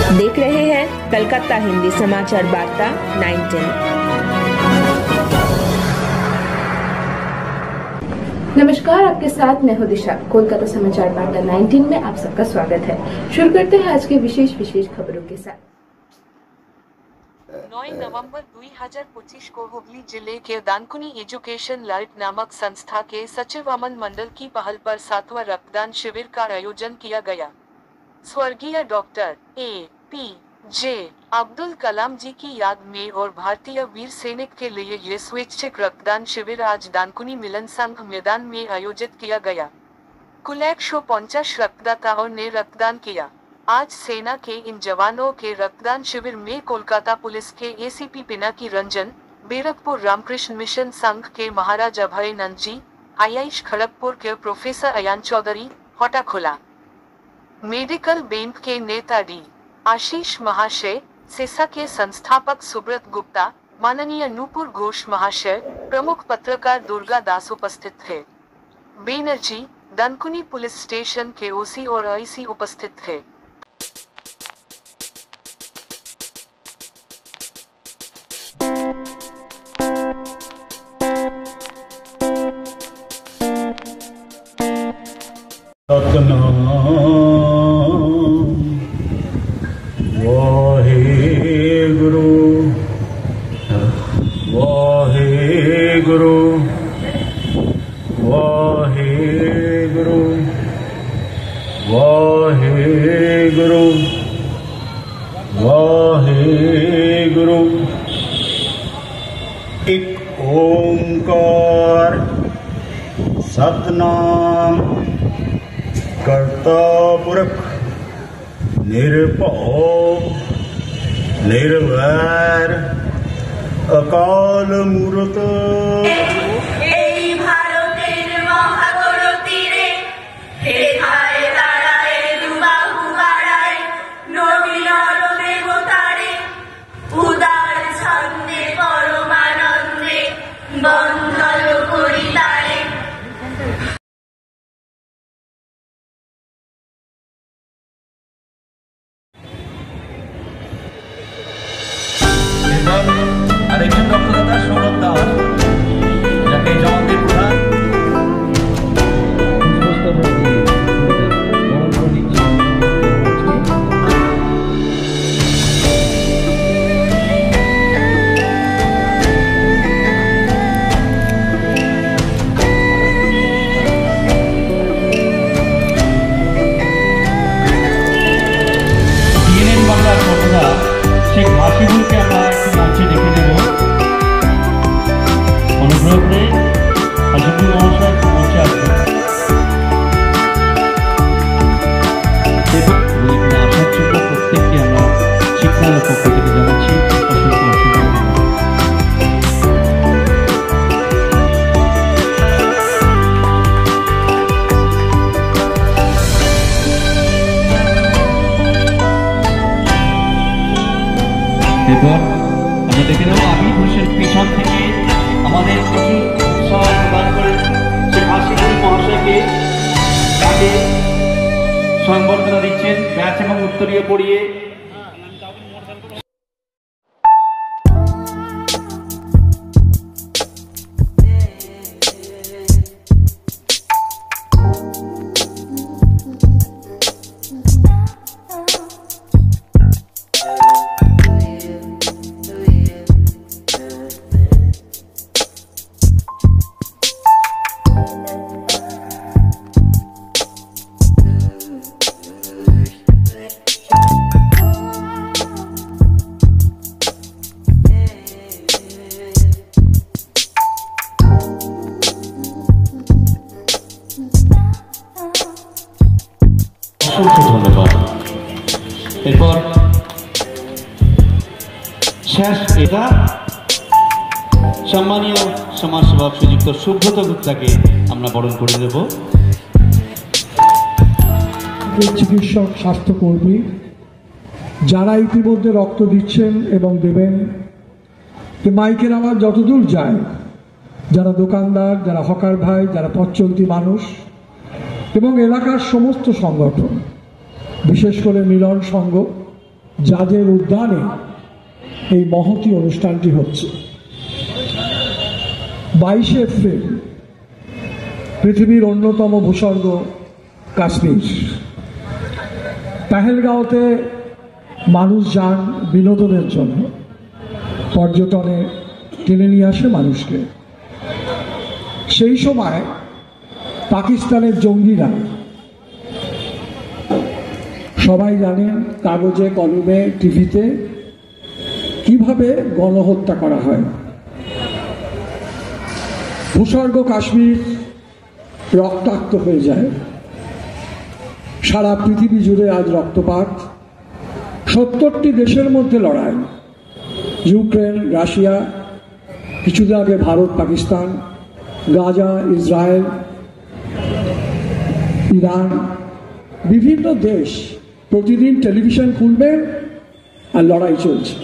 देख रहे हैं कलकत्ता हिंदी समाचार वार्ता 910। नमस्कार, आपके साथ मैं हूं दिशा। कोलकाता समाचार वार्ता 19 में आप सबका स्वागत है। शुरू करते हैं आज के विशेष खबरों के साथ। 9 नवंबर 2025 को हुगली जिले के दानकुनी एजुकेशन लाइट नामक संस्था के सचिव अमन मंडल की पहल पर 7वां रक्तदान शिविर का आयोजन किया गया। स्वर्गीय डॉक्टर APJ अब्दुल कलाम जी की याद में और भारतीय वीर सैनिक के लिए ये स्वैच्छिक रक्तदान शिविर आज दानकुनी मिलन संघ मैदान में आयोजित किया गया। कुल 150 रक्तदाताओं ने रक्तदान किया। आज सेना के इन जवानों के रक्तदान शिविर में कोलकाता पुलिस के ACP पिनाकी रंजन, बैरकपुर रामकृष्ण मिशन संघ के महाराज अभय नंद जी, IIT खड़गपुर के प्रोफेसर अयान चौधरी, हटा खोला। मेडिकल बैंक के नेता D आशीष महाशय, सेसा के संस्थापक सुब्रत गुप्ता, माननीय नूपुर घोष महाशय, प्रमुख पत्रकार दुर्गा दास उपस्थित थे। बैनर्जी, दानकुनी पुलिस स्टेशन के OC और IC उपस्थित थे। वाहेगुरु। एक ओंकार सतनाम करता पुरख निर्भव निर्वैर अकाल मूर्त। আরেকজন রক্তদাতা সৌরভ দাস, যাকে জওয়ানদের প্রধান CNN বাংলার কর্তা শেখ হাসিবুলকে আমরা একটু মঞ্চে দেখে নেব। অনুগ্রহ করে হাসিবুল মহাশয় মঞ্চে আসবেন। আসার জন্য প্রত্যেককে আমরা শিক্ষার পক্ষ থেকে জানাচ্ছি অসংখ্য ধন্যবাদ। এরপর আমরা দেখে নেব আবির হোসেন পিছন থেকে আমাদের প্রচুর উৎসাহ প্রদান করে শেখ হাসিবুল মহাশয়কে তাকে সংবর্ধনা দিচ্ছেন ব্যাচ এবং উত্তরীয় পড়িয়ে। ধন্যবাদ। এরপর শেষ এটা সম্মানীয় সমাজসেবক শ্রীযুক্ত সুব্রত গুপ্তাকে আমরা বরণ করে দেব। চিকিৎসক, স্বাস্থ্যকর্মী যারা ইতিমধ্যে রক্ত দিচ্ছেন এবং দেবেন, মাইকের আওয়াজ যতদূর যায়, যারা দোকানদার, যারা হকার ভাই, যারা পথ চলতি মানুষ এবং এলাকার সমস্ত সংগঠন, বিশেষ করে মিলন সংঘ, যাদের উদ্যানে এই মহতী অনুষ্ঠানটি হচ্ছে। 22শে এপ্রিল পৃথিবীর অন্যতম ভূস্বর্গ কাশ্মীর। পেহেলগাঁওতে মানুষ যান বিনোদনের জন্য, পর্যটনে টেনে নিয়ে আসে মানুষকে। সেই সময় পাকিস্তানের জঙ্গিরা, সবাই জানেন কাগজে কলমে টিভিতে কিভাবে গণহত্যা করা হয়। ভূস্বর্গ কাশ্মীর রক্তাক্ত হয়ে যায়। সারা পৃথিবী জুড়ে আজ রক্তপাত। 70টি দেশের মধ্যে লড়াই, ইউক্রেন, রাশিয়া, কিছুদিন আগে ভারত, পাকিস্তান, গাজা, ইসরায়েল, ইরান, বিভিন্ন দেশ। প্রতিদিন টেলিভিশন খুলবেন আর লড়াই চলছে।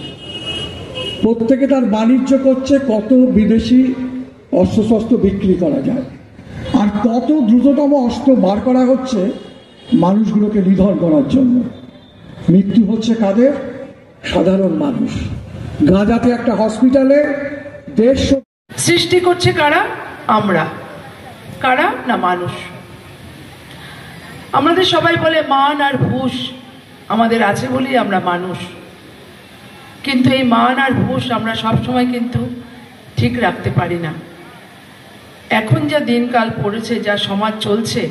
প্রত্যেকে তার বাণিজ্য করছে, কত বিদেশি অস্ত্রশস্ত্র বিক্রি করা যায়, আর কত দ্রুততম অস্ত্র বার করা হচ্ছে মানুষগুলোকে নিধন করার জন্য। মৃত্যু হচ্ছে কাদের? সাধারণ মানুষ। গাজাতে একটা হসপিটালে 150 সৃষ্টি করছে কারা? আমরা। কারা? না মানুষ। আমাদের সবাই বলে মান আর হুঁশ আমাদের আছে বলেই আমরা মানুষ, কিন্তু এই মান আর হুঁশ আমরা সবসময় কিন্তু ঠিক রাখতে পারি না। এখন যা দিনকাল পড়েছে, যা সমাজ চলছে,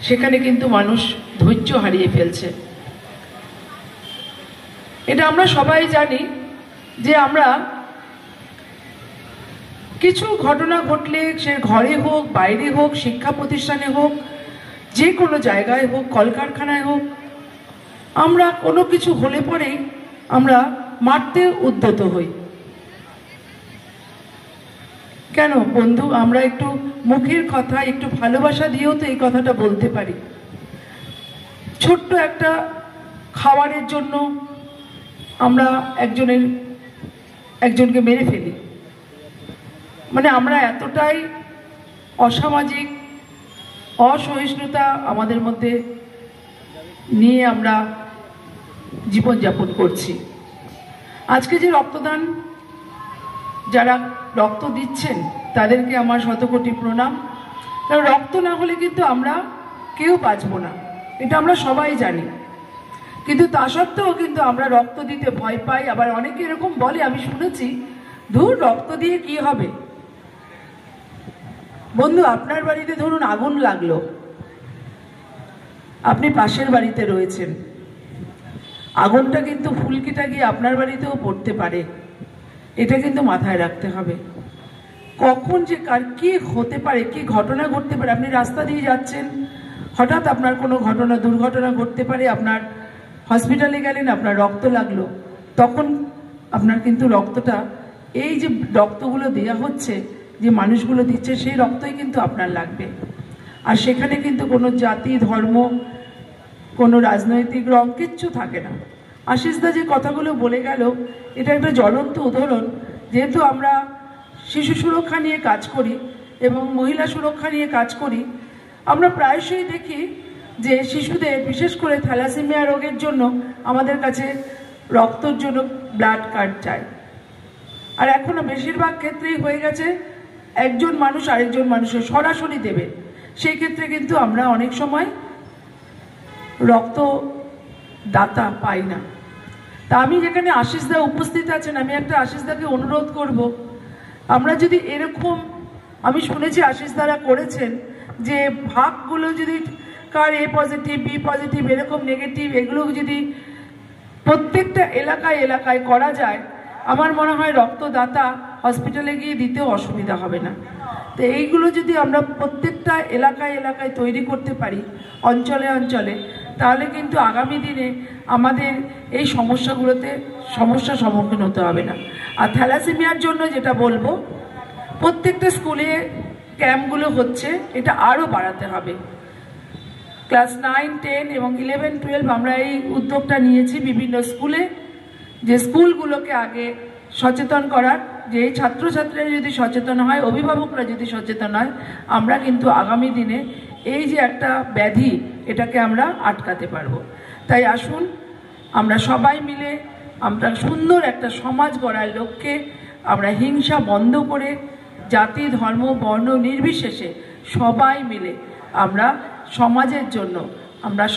সেখানে কিন্তু মানুষ ধৈর্য হারিয়ে ফেলছে। এটা আমরা সবাই জানি যে আমরা কিছু ঘটনা ঘটলে, সে ঘরে হোক, বাইরে হোক, শিক্ষা প্রতিষ্ঠানে হোক, যে কোনো জায়গায় হোক, কলকারখানায় হোক, আমরা কোনো কিছু হলে পরেই আমরা মারতে উদ্যত হই। কেন বন্ধু? আমরা একটু মুখের কথা, একটু ভালোবাসা দিয়েও তো এই কথাটা বলতে পারি। ছোট্ট একটা খাবারের জন্য আমরা একজনকে মেরে ফেলি। মানে আমরা এতটাই অসামাজিক, অসহিষ্ণুতা আমাদের মধ্যে নিয়ে আমরা জীবনযাপন করছি। আজকে যে রক্তদান, যারা রক্ত দিচ্ছেন তাদেরকে আমার শতকোটি প্রণাম। কারণ রক্ত না হলে কিন্তু আমরা কেউ বাঁচব না, এটা আমরা সবাই জানি। কিন্তু তা সত্ত্বেও কিন্তু আমরা রক্ত দিতে ভয় পাই। আবার অনেকে এরকম বলে, আমি শুনেছি, ধুর রক্ত দিয়ে কি হবে। বন্ধু, আপনার বাড়িতে ধরুন আগুন লাগলো, আপনি পাশের বাড়িতে রয়েছেন, আগুনটা কিন্তু ফুলকিটা গিয়ে আপনার বাড়িতেও পড়তে পারে। এটা কিন্তু মাথায় রাখতে হবে। কখন যে কার কি হতে পারে, কি ঘটনা ঘটতে পারে। আপনি রাস্তা দিয়ে যাচ্ছেন, হঠাৎ আপনার কোনো দুর্ঘটনা ঘটতে পারে। আপনার হসপিটালে গেলেন, আপনার রক্ত লাগলো, তখন আপনার কিন্তু রক্তটা, এই যে রক্তগুলো দেওয়া হচ্ছে, যে মানুষগুলো দিচ্ছে, সেই রক্তই কিন্তু আপনার লাগবে। আর সেখানে কিন্তু কোনো জাতি, ধর্ম, কোনো রাজনৈতিক রং কিচ্ছু থাকে না। আশিসদা যে কথাগুলো বলে গেল, এটা একটা জ্বলন্ত উদাহরণ। যেহেতু আমরা শিশু সুরক্ষা নিয়ে কাজ করি এবং মহিলা সুরক্ষা নিয়ে কাজ করি, আমরা প্রায়শই দেখি যে শিশুদের, বিশেষ করে থ্যালাসেমিয়া রোগের জন্য আমাদের কাছে রক্তর জন্য ব্লাড কার্ড চাই। আর এখনো বেশিরভাগ ক্ষেত্রেই হয়ে গেছে একজন মানুষ আরেকজন মানুষের সরাসরি দেবে। সেই ক্ষেত্রে কিন্তু আমরা অনেক সময় রক্ত দাতা পাই না। তা আমি যেখানে আশিসদা উপস্থিত আছেন, আমি একটা আশিসদাকে অনুরোধ করব, আমরা যদি এরকম, আমি শুনেছি আশিসদারা করেছেন, যে ভাগগুলো যদি কার এ পজিটিভ, বি পজিটিভ, এরকম নেগেটিভ, এগুলো যদি প্রত্যেকটা এলাকায় এলাকায় করা যায়, আমার মনে হয় রক্তদাতা হসপিটালে গিয়ে দিতেও অসুবিধা হবে না। তো এইগুলো যদি আমরা প্রত্যেকটা এলাকায় এলাকায় তৈরি করতে পারি, অঞ্চলে অঞ্চলে, তাহলে কিন্তু আগামী দিনে আমাদের এই সমস্যার সম্মুখীন হতে হবে না। আর থ্যালাসেমিয়ার জন্য যেটা বলবো, প্রত্যেকটা স্কুলে ক্যাম্পগুলো হচ্ছে, এটা আরও বাড়াতে হবে। ক্লাস 9, 10 এবং 11, 12 আমরা এই উদ্যোগটা নিয়েছি বিভিন্ন স্কুলে, যে স্কুলগুলোকে আগে সচেতন করার, যে এই ছাত্রছাত্রীরা যদি সচেতন হয়, অভিভাবকরা যদি সচেতন হয়, আমরা কিন্তু আগামী দিনে এই যে একটা ব্যাধি, এটাকে আমরা আটকাতে পারবো। তাই আসুন, আমরা সবাই মিলে আমরা সুন্দর একটা সমাজ গড়ার লক্ষ্যে আমরা হিংসা বন্ধ করে জাতি ধর্ম বর্ণ নির্বিশেষে সবাই মিলে আমরা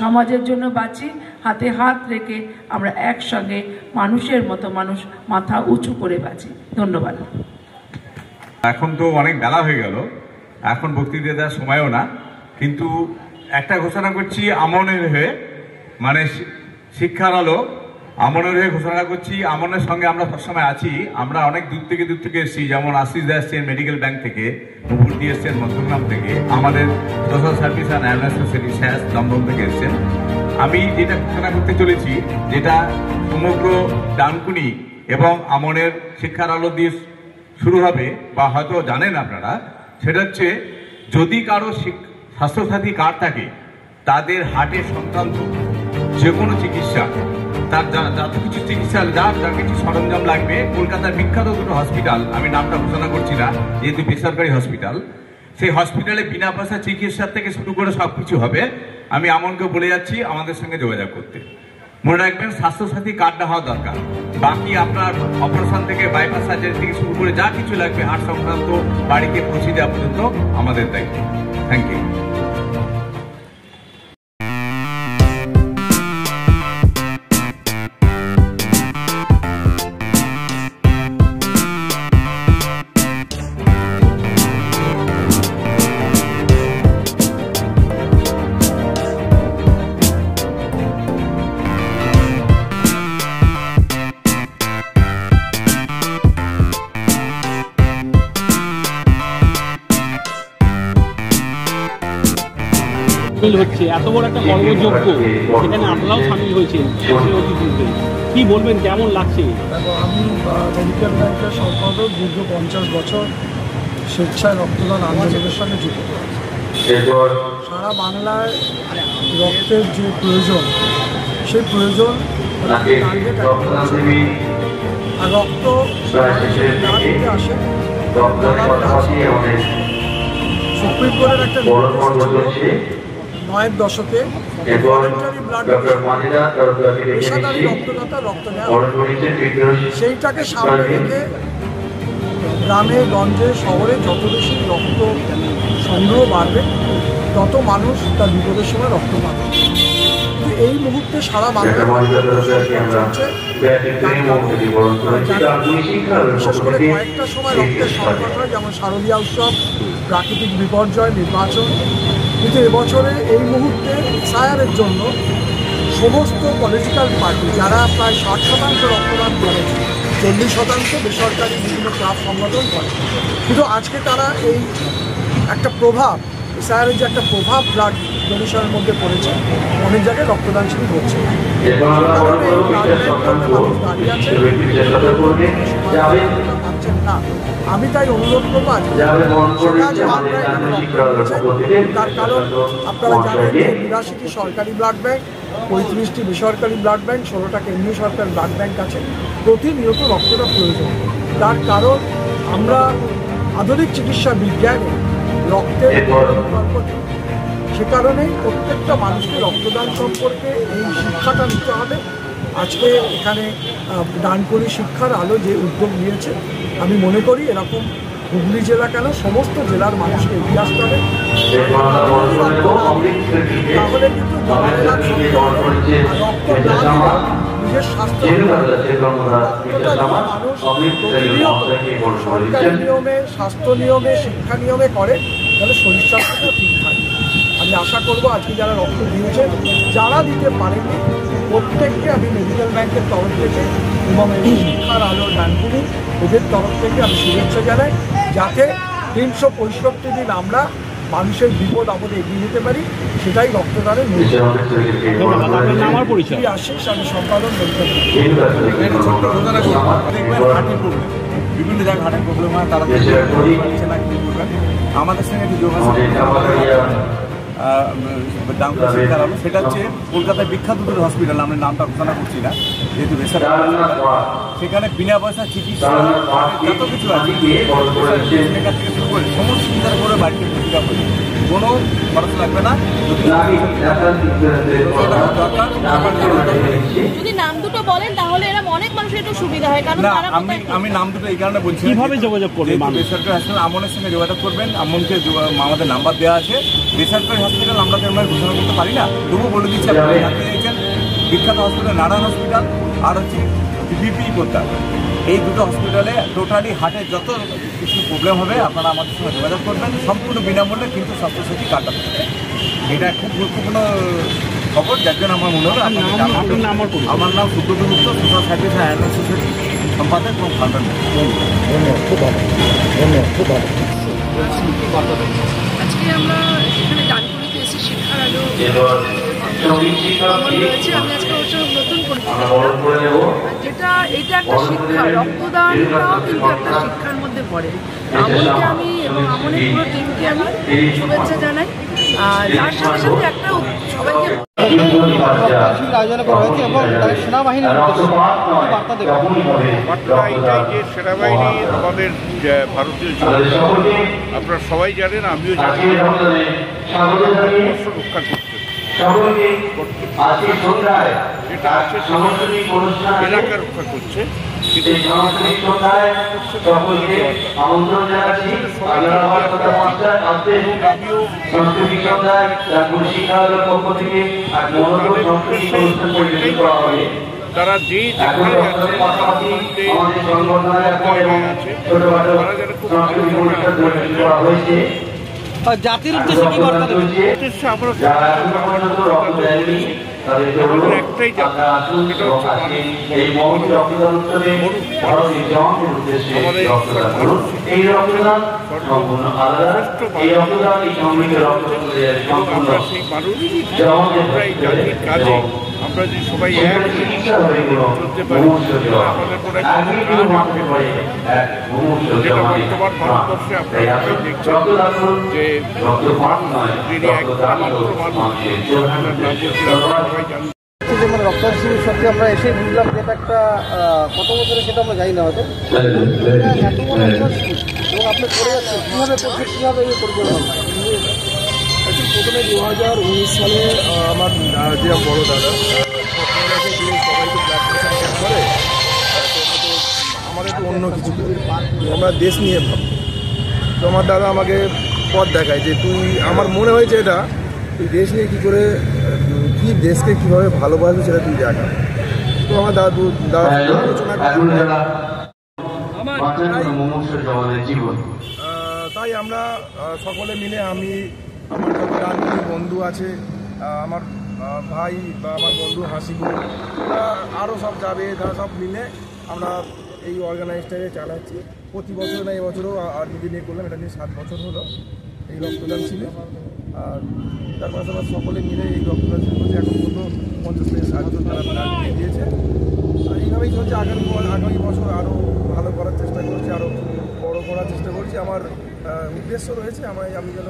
সমাজের জন্য বাঁচি, হাতে হাত রেখে আমরা একসঙ্গে মানুষের মতো মানুষ মাথা উঁচু করে বাঁচি। ধন্যবাদ। এখন তো অনেক বেলা হয়ে গেল, এখন বক্তৃতা দেওয়ার সময়ও না, কিন্তু একটা ঘোষণা করছি আমনের হয়ে, মানে শিক্ষার আলো আমনের হয়ে ঘোষণা করছি। আমনের সঙ্গে আমরা সবসময় আছি। আমরা অনেক দূর থেকে এসেছি, যেমন আশিস দা এসছেন মেডিকেল ব্যাংক থেকে, মুকুটি এসছেন মধ্যগ্রাম থেকে, আমাদের social service and awareness society স্যাস দমদম থেকে এসছেন। আমি যেটা ঘোষণা করতে চলেছি, যেটা সমগ্র ডানকুনি এবং আমনের শিক্ষার আলো দিয়ে শুরু হবে, বা হয়তো জানেন আপনারা, সেটা হচ্ছে যদি কারো স্বাস্থ্যসাথী কার্ড থাকে, তাদের হার্টের সংক্রান্ত যে কোনো চিকিৎসা, তার যত কিছু চিকিৎসা যা কিছু সরঞ্জাম লাগবে, কলকাতার বিখ্যাত দুটো হসপিটাল, আমি নামটা ঘোষণা করছি না যেহেতু বেসরকারি হসপিটাল, সেই হসপিটালে বিনা পয়সা চিকিৎসার থেকে শুরু করে সবকিছু হবে। আমি আমনকে বলে যাচ্ছি আমাদের সঙ্গে যোগাযোগ করতে। মনে রাখবেন, স্বাস্থ্যসাথী কার্ডটা হওয়া দরকার। বাকি আপনার অপারেশন থেকে বাইপাস সার্জারি থেকে শুরু করে যা কিছু লাগবে হার্ট সংক্রান্ত বাড়িতে পৌঁছে দেওয়া পর্যন্ত আমাদের দায়িত্ব। Thank you. হচ্ছে এত বড় একটা কর্মযজ্ঞ, সেখানে আপনারাও সামিল হয়েছেন, কি বলবেন, কেমন লাগছে? আমি মেডিকেল ব্যাংকের সম্পাদক, দীর্ঘ 50 বছর স্বেচ্ছায় রক্তদান আন্দোলনের সঙ্গে যুক্ত। সারা বাংলায় রক্তের যে প্রয়োজন, সেই প্রয়োজন আর রক্ত আসে। সুপ্রিম কোর্টের একটা 9-এর দশকে পেশাদারী রক্তদাতা রক্ত নেওয়া, সেইটাকে সামনে রেখে গ্রামে গঞ্জে শহরে যত বেশি রক্ত সংগ্রহ বাড়বে, তত মানুষ তার বিপদের সময় রক্ত পাবে। এই মুহূর্তে সারা বাংলা বিশেষ করে কয়েকটা সময় রক্তের সংকট হয়, যেমন শারদীয়া উৎসব, প্রাকৃতিক বিপর্যয়, নির্বাচন। কিন্তু এবছরে এই মুহূর্তে এসআইআরের জন্য সমস্ত পলিটিক্যাল পার্টি যারা প্রায় 60% রক্তদান করেছে, 40% বেসরকারি বিভিন্ন ক্লাব সংগঠন করে, কিন্তু আজকে তারা এই একটা প্রভাব, এসআইআরের যে একটা প্রভাব ব্লাড ডোনেশনের মধ্যে পড়েছে, অনেক জায়গায় রক্তদান শিবির হচ্ছে। না, আমি তাই অনুরোধ করবো তার কারণ আপনারা জানেন যে 82টি সরকারি ব্লাড ব্যাংক, 35টি বেসরকারি ব্লাড ব্যাংক, 16টা কেন্দ্রীয় সরকার ব্লাড ব্যাংক আছে। প্রতিনিয়ত রক্তটা প্রয়োজন। তার কারণ আমরা আধুনিক চিকিৎসা বিজ্ঞানে রক্তের বিকল্প নেই। সে কারণেই প্রত্যেকটা মানুষকে রক্তদান সম্পর্কে এই শিক্ষাটা নিতে হবে। আজকে এখানে ডানকুনি শিক্ষার আলো যে উদ্যোগ নিয়েছে, আমি মনে করি এরকম হুগলি জেলা কেন সমস্ত জেলার মানুষকে এগিয়ে আসতে হবে। তাহলে কিন্তু রক্ত না নিজের স্বাস্থ্য সরকারি নিয়মে, স্বাস্থ্য নিয়মে, শিক্ষা নিয়মে করে, তাহলে শরীর স্বাস্থ্যটা ঠিক থাকে। আমি আশা করবো আজকে যারা রক্ত দিয়েছেন, যারা দিতে পারেননি, প্রত্যেককে আমি মেডিকেল ব্যাংকের তরফ থেকে এবং এই শিক্ষার আলো ডানকুনি ওদের তরফ থেকে আমি শুভেচ্ছা জানাই, যাতে 365 দিন আমরা মানুষের বিপদ আপদে এগিয়ে যেতে পারি। সেটাই রক্তদানের মূল। আশিস, আমি সম্পাদন মেডিকেল বিভিন্ন জায়গায় হার্টের প্রবলেম হয়, তারা আমাদের সঙ্গে একটু যোগাযোগ ডানকুনি শিক্ষারালো, সেটা হচ্ছে কলকাতায় বিখ্যাত দুটো হসপিটাল, আমরা নামটা ঘোষণা করছি না যেহেতু বেসরকারি, সেখানে বিনা পয়সা চিকিৎসা যত কিছু আছে থেকে শুরু করে সমস্ত সুবিধা করে বাড়িতে সুবিধা করে, কোনো খরচ লাগবে না। যদি নাম দুটো বলেন তাহলে এরকম অনেক মানুষের একটু সুবিধা হয়। কারণ আমি নাম দুটো এই কারণে বলছি, কিভাবে যোগাযোগ করবেন? বেসরকারি হসপিটাল আমনের সঙ্গে যোগাযোগ করবেন, আমনকে আমাদের নাম্বার দেওয়া আছে। বেসরকারি হসপিটাল আমরা তো আমরা ঘোষণা করতে পারি না, তবুও বলে দিচ্ছি আপনারা জানতে চাইছেন, বিখ্যাত হসপিটাল নারায়ণ হসপিটাল আর হচ্ছে বিপি কোটা, এই দুটো হসপিটালে টোটালি হার্টের যত কিছু প্রবলেম হবে আপনারা আমাদের সঙ্গে যোগাযোগ করবেন, সম্পূর্ণ বিনামূল্যে কিন্তু স্বাস্থ্যসাথী কার্ড আছে। এটা খুব গুরুত্বপূর্ণ খবর, যার জন্য আমার মনে হলো আমার নাম সুব্রত গুপ্ত, সোশ্যাল সার্ভিস অ্যাওয়ারনেস সোসাইটি সম্পাদক এবং ফাউন্ডার। আজকে আমরা এখানে ডানকুনিতে এসে শিক্ষার আলো রয়েছে। আমি আজকে হচ্ছে নতুন যেটা এটা একটা শিক্ষা, রক্তদানটাও কিন্তু একটা শিক্ষার মধ্যে পড়ে। আমনকে আমি এবং আমনের পুরো টিমকে আমি শুভেচ্ছা জানাই। আর তার সাথে সাথে একটা সবাইকে আয়োজন করা হয়েছে এবং সেনাবাহিনীর বার্তা এটাই যে সেনাবাহিনী আমাদের ভারতীয় যোদ্ধা, আপনারা সবাই জানেন, আমিও জানি, রক্ষা করছে, যেটা আছে এলাকা রক্ষা করছে, কিন্তু তারা যে যেখানে আছে তারা যেন খুব জাতির উদ্দেশ্যে কি বার্তা দেবেন? উদ্দেশ্যে আমরা আমাদের একটাই জাতি, সেটা হচ্ছে আমরা সেই মানুষ, আমরা এই জাতির কাজে আমরা যদি সবাই এক চলতে পারি, আমাদের কোনো যেটা বর্তমান ভারতবর্ষে আপনারা সবাই দেখছেন যে তিনি একমাত্র মানুষ, সবাই জানেন। মানে রক্তদান শিবির সত্যি আমরা এসে বুঝলাম যে এটা একটা কত বছরে সেটা আমরা জানি না হয়তো, এত বড় এবং আপনি করে যাচ্ছেন কীভাবে করছে, কীভাবে এই পরিচালনা? প্রথমে 2019 সালে আমার যে বড় দাদা সবাইকে ব্লাড প্রেশার চেক করে, আমার একটু অন্য কিছু আমরা দেশ নিয়ে ভাবি। তো আমার দাদা আমাকে পথ দেখায় যে তুই, আমার মনে হয়েছে এটা তুই দেশ নিয়ে কী করে, কি দেশকে কীভাবে ভালোবাসবি সেটা তুই দেখা। তো আমার দাদু আলোচনা তাই আমরা সকলে মিলে, আমি আমার যত ডানকুনি বন্ধু আছে, আমার ভাই বা আমার বন্ধু হাসিবুল, আরও সব যাবে, তারা সব মিলে আমরা এই অর্গানাইজটাকে চালাচ্ছি। প্রতি বছর না, এবছরও আর্মিকে নিয়ে করলাম, এটা নিয়ে 7 বছর হলো এই রক্তদান শিবির। আর তার পাশাপাশি সকলে মিলে এই রক্তদান শিবির করছে। এখন পর্যন্ত 50 থেকে 60 জন তারা ব্লাড দিয়ে দিয়েছে। আর এইভাবেই চলছে, আগামী বছর আরও ভালো করার চেষ্টা করছি, আরও বড় করার চেষ্টা করছি। আমার উদ্দেশ্য রয়েছে আমি যেন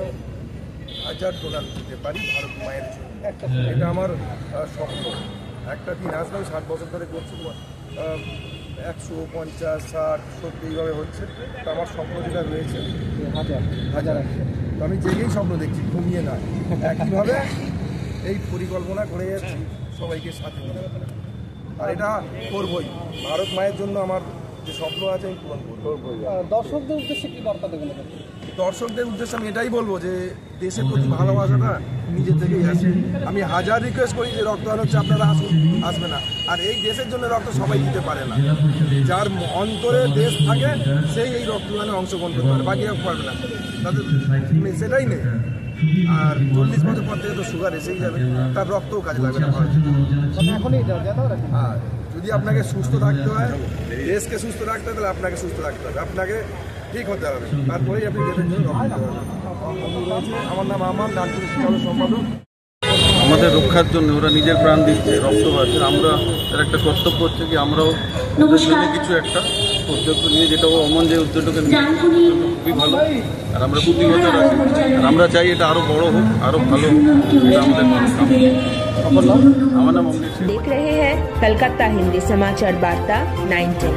1000 ডলার দিতে পারি ভারত মায়ের জন্য। এটা আমার স্বপ্ন। একটা দিন আসবে, 60 বছর ধরে করছি, 100, 50, 60, 70 এইভাবে হচ্ছে। তো আমার স্বপ্ন যেটা রয়েছে হাজার তো আমি জেগেই স্বপ্ন দেখছি, ঘুমিয়ে না। একইভাবে এই পরিকল্পনা করে যাচ্ছি সবাইকে সাথে নিয়ে, আর এটা করবই। ভারত মায়ের জন্য আমার যে স্বপ্ন আছে আমি পূরণ করবো। দর্শকদের উদ্দেশ্যে কি বার্তা দেবেন? দর্শকদের উদ্দেশ্যে আমি এটাই বলবো যে দেশের প্রতি ভালোবাসাটা নিজের থেকেই আসে। আমি হাজার রিকোয়েস্ট করি যে রক্তদান হচ্ছে, আপনারা আসবে না। আর এই দেশের জন্য রক্ত সবাই দিতে পারে না, যার অন্তরে দেশ থাকে সেই এই রক্তদানে অংশগ্রহণ করতে পারে, বাকিরা পারবে না, তাদের সেটাই নেই। আর 40 বছর পর থেকে তো সুগার এসেই যাবে, তার রক্তও কাজে লাগবে না। আর যদি আপনাকে সুস্থ থাকতে হয়, দেশকে সুস্থ রাখতে হয়, তাহলে আপনাকে সুস্থ রাখতে হবে, আপনাকে ঠিক হতে হবে, তারপরেই আপনি দেশের জন্য রক্ত দিতে পারবেন। আমার নাম আমার ডানকুনি শিক্ষালয় সম্পাদক। আমাদের রক্ষার জন্য ওরা নিজের প্রাণ দিচ্ছে, রক্ত পাচ্ছে, আমরা তার একটা কর্তব্য হচ্ছে কি আমরাও কিছু একটা উদ্যোগ নিয়ে, যেটা ও অমন যে উদ্যোগটাকে নিয়ে খুবই ভালো। আর আমরা প্রতি বছর আসি, আর আমরা চাই এটা আরো বড় হোক, আরো ভালো হোক। এটা আমাদের আমার নাম অমৃত। देख रहे हैं कलकत्ता हिंदी समाचार वार्ता 19।